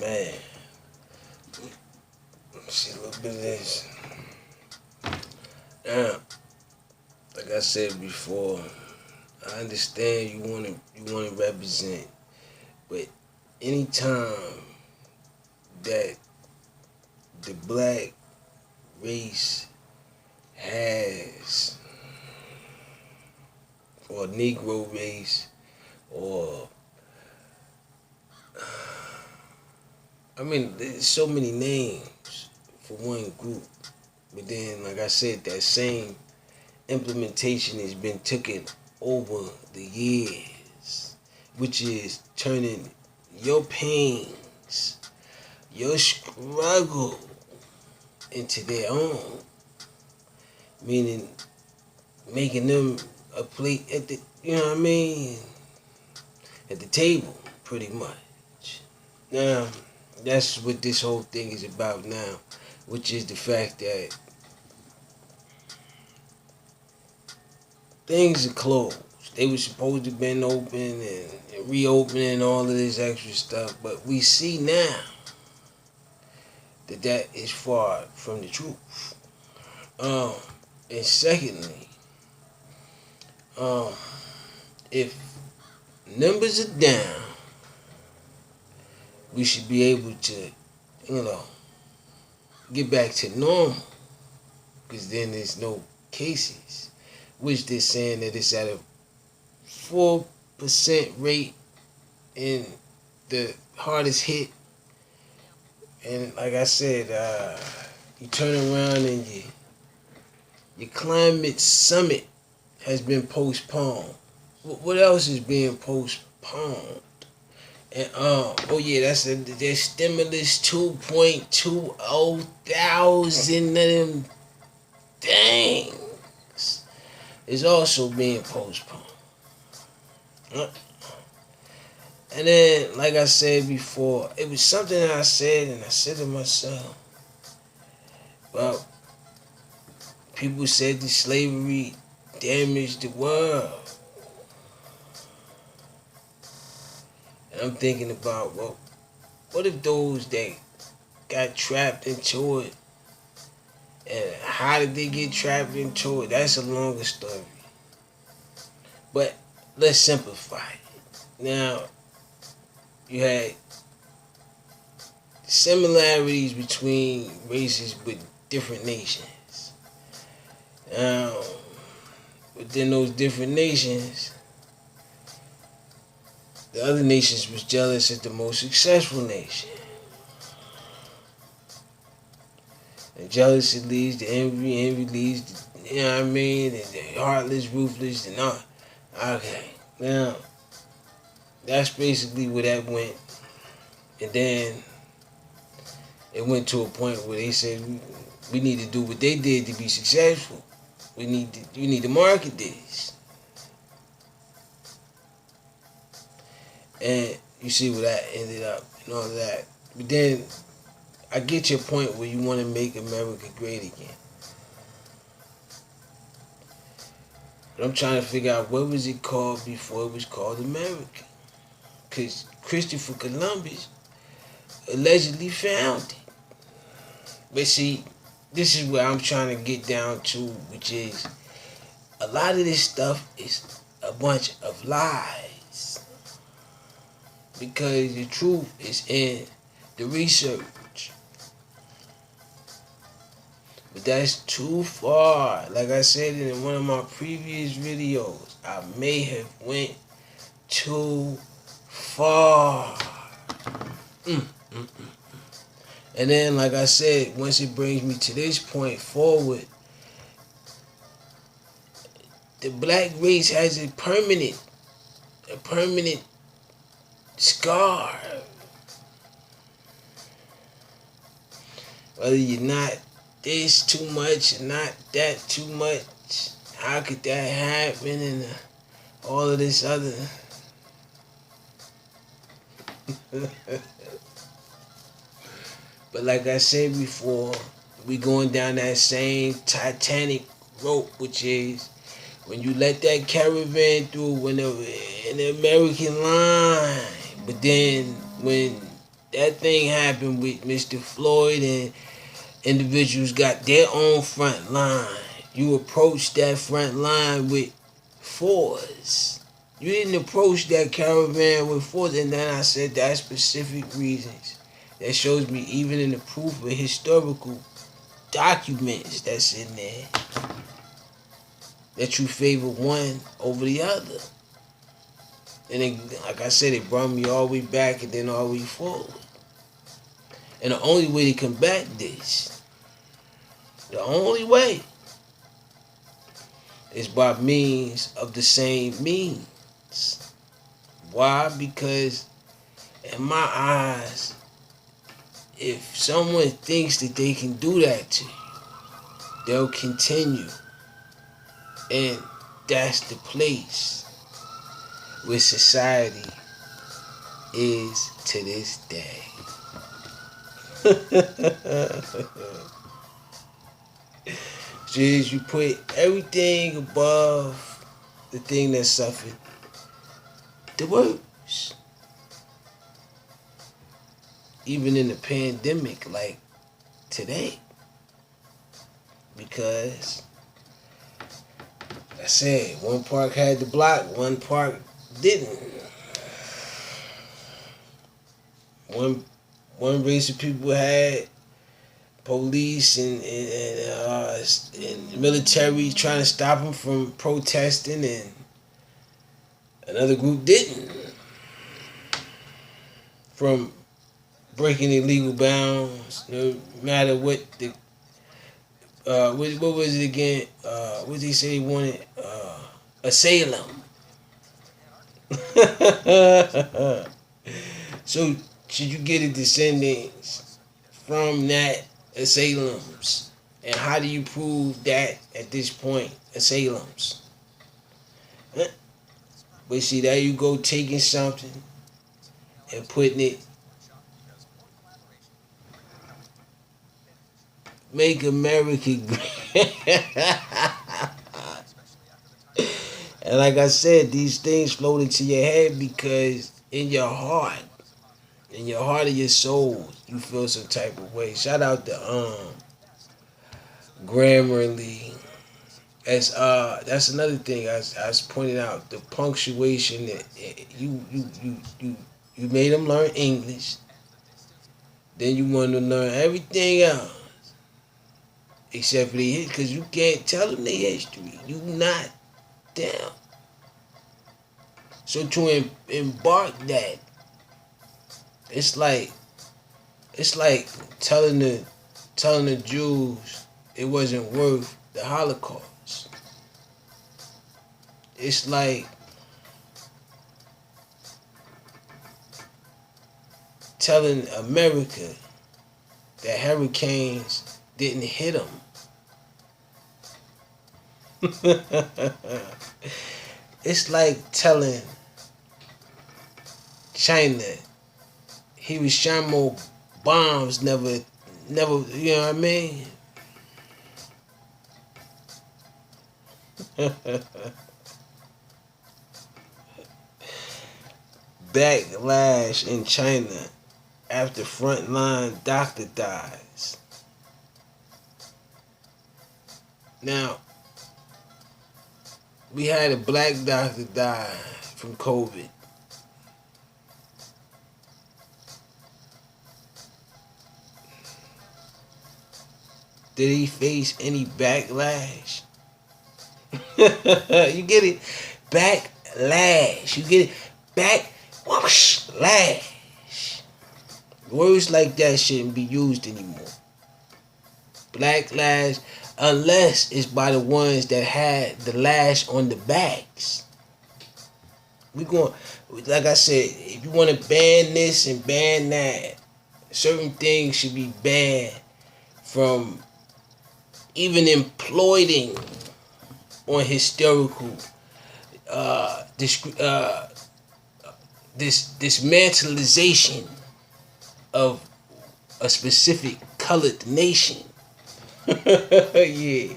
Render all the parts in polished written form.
Man, see a little bit of this. Now, like I said before, I understand you wanna represent, but anytime that the black race has, or Negro race, or I mean, there's so many names for one group, but then, like I said, that same implementation has been taken over the years, which is turning your pains, your struggle into their own, meaning making them a plate at the, you know what I mean, at the table, pretty much. Now, that's what this whole thing is about now, which is the fact that things are closed. They were supposed to have been open and reopening and all of this extra stuff, but we see now that that is far from the truth. And secondly, if numbers are down, we should be able to, you know, get back to normal, because then there's no cases, which they're saying that it's at a 4% rate in the hardest hit. And like I said, you turn around and your climate summit has been postponed. What else is being postponed? And oh yeah, their stimulus 2.20 thousand of them things is also being postponed. And then, like I said before, it was something that I said, and I said to myself, well, people said that slavery damaged the world. And I'm thinking about, well, what if those that got trapped into it, and how did they get trapped into it? That's a longer story. But let's simplify it. Now, you had similarities between races with different nations. Now, within those different nations, the other nations was jealous of the most successful nation. And jealousy leads to envy, envy leads to, you know what I mean, and the heartless, ruthless, and all. Okay, now, that's basically where that went. And then it went to a point where they said we need to do what they did to be successful. You need to market this. And you see where that ended up and all of that. But then I get your point where you want to make America great again. But I'm trying to figure out what was it called before it was called America. Because Christopher Columbus allegedly found it. But see, this is where I'm trying to get down to, which is a lot of this stuff is a bunch of lies. Because the truth is in the research. But that's too far. Like I said in one of my previous videos, I may have went too far. And then, like I said, once it brings me to this point forward, the black race has a permanent scar. Whether you're not this too much and not that too much, how could that happen, and all of this other. But like I said before, we going down that same Titanic rope, which is when you let that caravan through in the American line, but then when that thing happened with Mr. Floyd, and individuals got their own front line. You approach that front line with force. You didn't approach that caravan with force, and then I said that specific reasons. That shows me even in the proof of historical documents that's in there that you favor one over the other. And then, like I said, it brought me all the way back and then all the way forward. And the only way to combat this, the only way, is by means of the same means. Why? Because in my eyes, if someone thinks that they can do that to you, they'll continue. And that's the place where society is to this day. Just you put everything above the thing that suffered the worst. Even in the pandemic, like today. Because I said one park had the block, one park didn't. One race of people had police and military trying to stop them from protesting, and another group didn't, from breaking illegal bounds. No matter what the what was it again? What did they say they wanted? Asylum. So should you get a descendants from that asylums? And how do you prove that at this point? Asylums. But see, there you go, taking something and putting it. Make America great. And like I said, these things float into your head because in your heart of your soul, you feel some type of way. Shout out to Grammarly. As that's another thing I was pointing out, the punctuation that you made them learn English. Then you want them to learn everything else except for the history, because you can't tell them the history. You not down. So to embark that, it's like telling the Jews it wasn't worth the Holocaust. It's like telling America that hurricanes didn't hit them. It's like telling China Hiroshima bombs never, you know what I mean? Backlash in China after frontline doctor dies. Now, we had a black doctor die from COVID. Did he face any backlash? You get it? Backlash. You get it? Lash. Words like that shouldn't be used anymore. Backlash, unless it's by the ones that had the lash on the backs. We going, like I said, if you want to ban this and ban that, certain things should be banned from even employing on historical dismantleization of a specific colored nation. Yeah.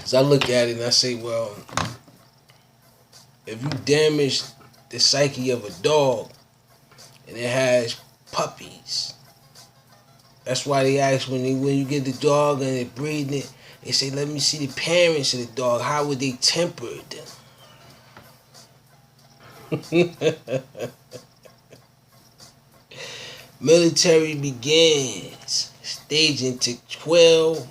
So I look at it and I say, well, if you damage the psyche of a dog, and it has puppies. That's why they ask when you get the dog and they're breeding it, they say, let me see the parents of the dog. How would they temper it? Military begins staging to quell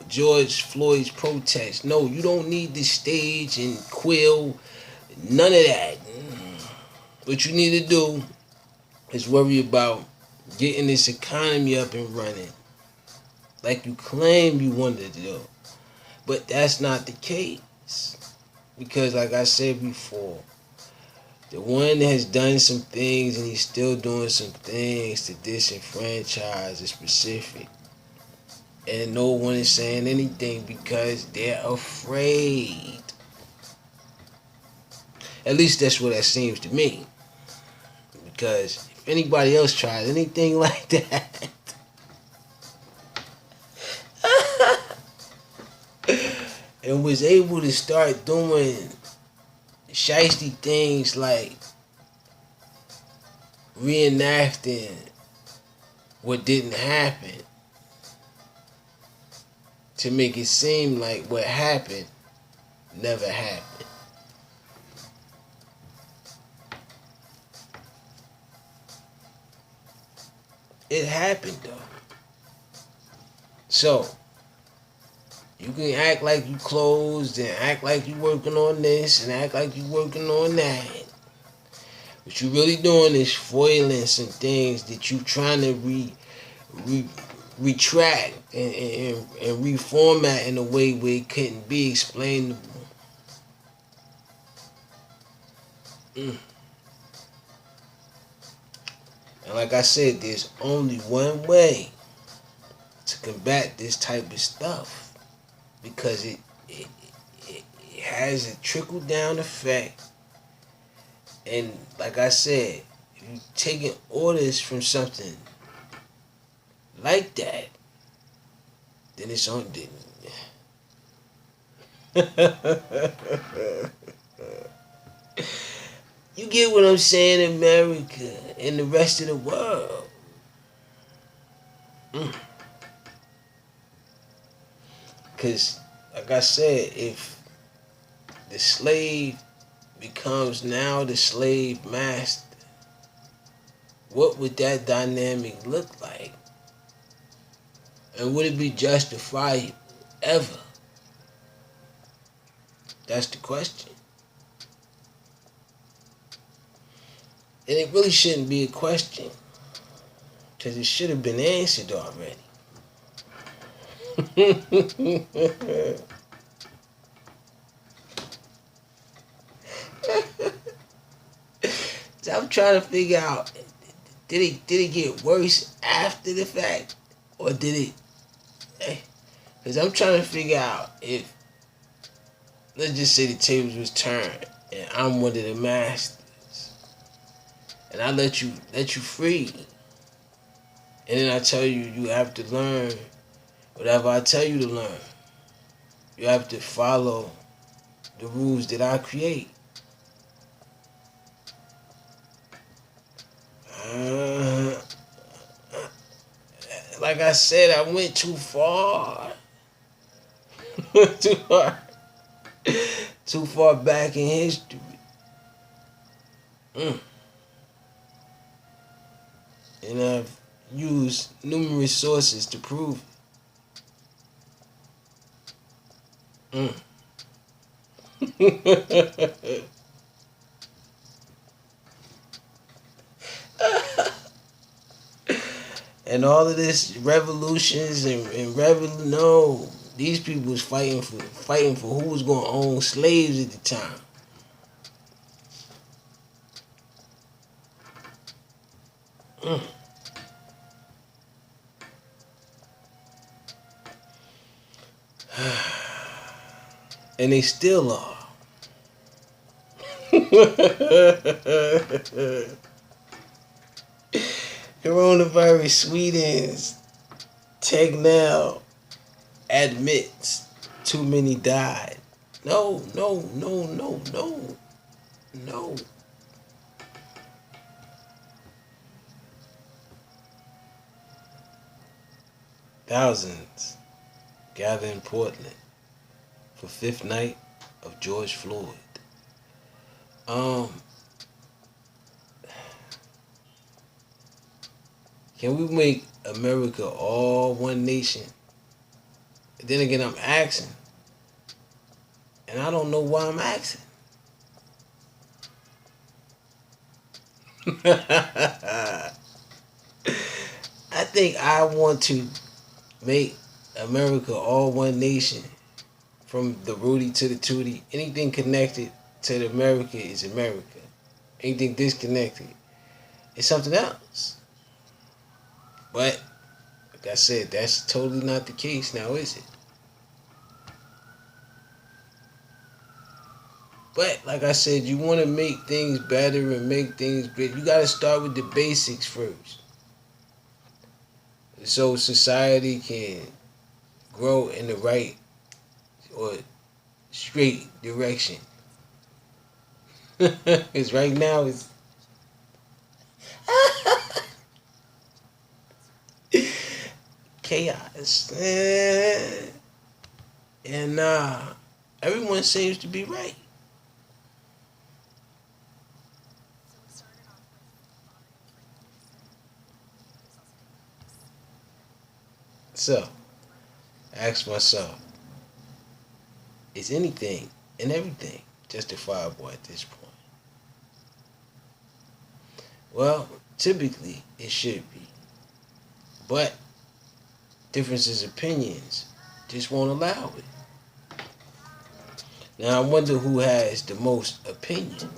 George Floyd's protest. No, you don't need to stage and quell none of that. What you need to do is worry about getting this economy up and running like you claim you wanted to do. But that's not the case. Because like I said before, the one that has done some things and he's still doing some things to disenfranchise the specific. And no one is saying anything because they're afraid. At least that's what that seems to me. Because if anybody else tried anything like that, and was able to start doing shiesty things like reenacting what didn't happen to make it seem like what happened never happened. It happened though. So you can act like you closed and act like you working on this and act like you working on that. What you really doing is foiling some things that you trying to retract and reformat in a way where it couldn't be explainable. And like I said, there's only one way to combat this type of stuff. Because it has a trickle down effect. And like I said, if you're taking orders from something like that, then it's on. You get what I'm saying, America and the rest of the world. Because, like I said, if the slave becomes now the slave master, what would that dynamic look like? And would it be justified ever? That's the question. And it really shouldn't be a question, because it should have been answered already. So I'm trying to figure out, did it get worse after the fact, or did it? Because I'm trying to figure out if, let's just say the tables was turned and I'm one of the masters, and I let you free, and then I tell you you have to learn whatever I tell you to learn. You have to follow the rules that I create. Like I said, I went too far. Too far back in history. And I've used numerous sources to prove it. And all of this revolutions and no, these people was fighting for who was going to own slaves at the time. And they still are. Coronavirus Sweden's Tegnell admits too many died. No. No. Thousands gather in Portland for fifth night of George Floyd. Um, can we make America all one nation? Then again, I'm asking, and I don't know why I'm asking. I think I want to make America all one nation, from the Rudy to the Tootie. Anything connected to the America is America. Anything disconnected is something else. But like I said, that's totally not the case now, is it? But like I said, you want to make things better and make things great. You got to start with the basics first, so society can grow in the right or straight direction. Because right now it's chaos. And everyone seems to be right. So, I ask myself, is anything and everything justifiable at this point? Well, typically it should be. But differences of opinions just won't allow it. Now I wonder who has the most opinion.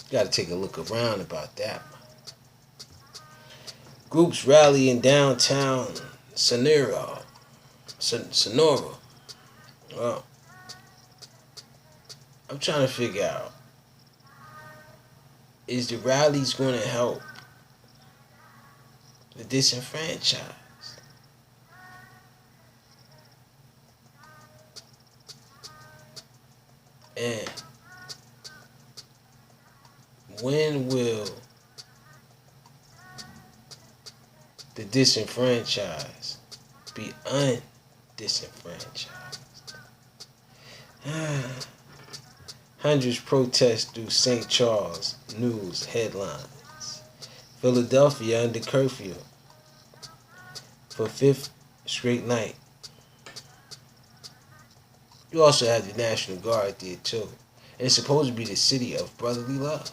Got to take a look around about that. Groups rally in downtown Sonora. Sonora. Well, I'm trying to figure out, is the rallies going to help the disenfranchised? And when will the disenfranchised be undisenfranchised? Hundreds protest through St. Charles news headlines. Philadelphia under curfew for fifth straight night. You also have the National Guard there too. And it's supposed to be the city of brotherly love.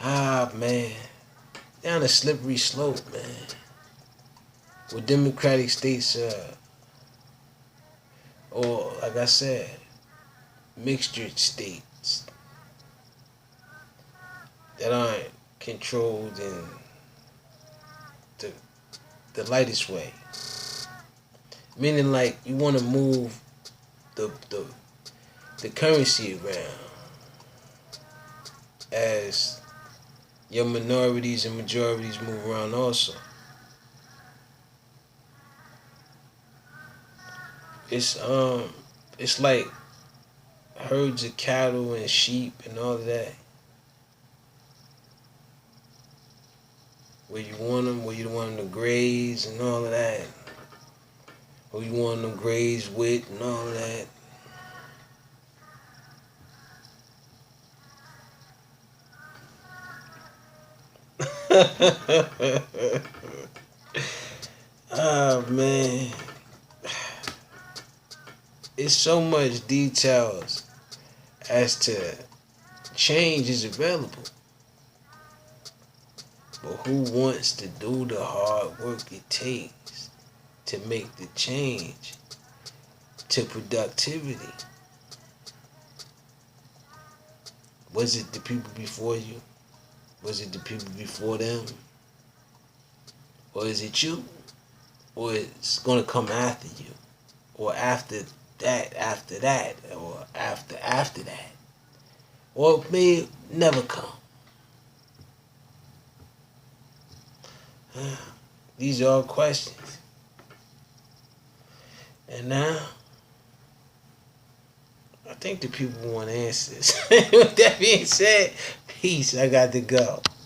Ah, man. Down a slippery slope, man. With democratic states, or like I said, mixtured states that aren't controlled in the, the lightest way. Meaning, like, you want to move the currency around as your minorities and majorities move around also. It's like herds of cattle and sheep and all of that. Where you want them to graze and all of that. Who you want them to graze with and all of that. Oh man. It's so much details as to change is available. But who wants to do the hard work it takes to make the change to productivity? Was it the people before you? Was it the people before them? Or is it you? Or it's going to come after you? Or after that, or after that? Or it may never come. These are all questions. And now, I think the people want answers. With that being said, peace. I got to go.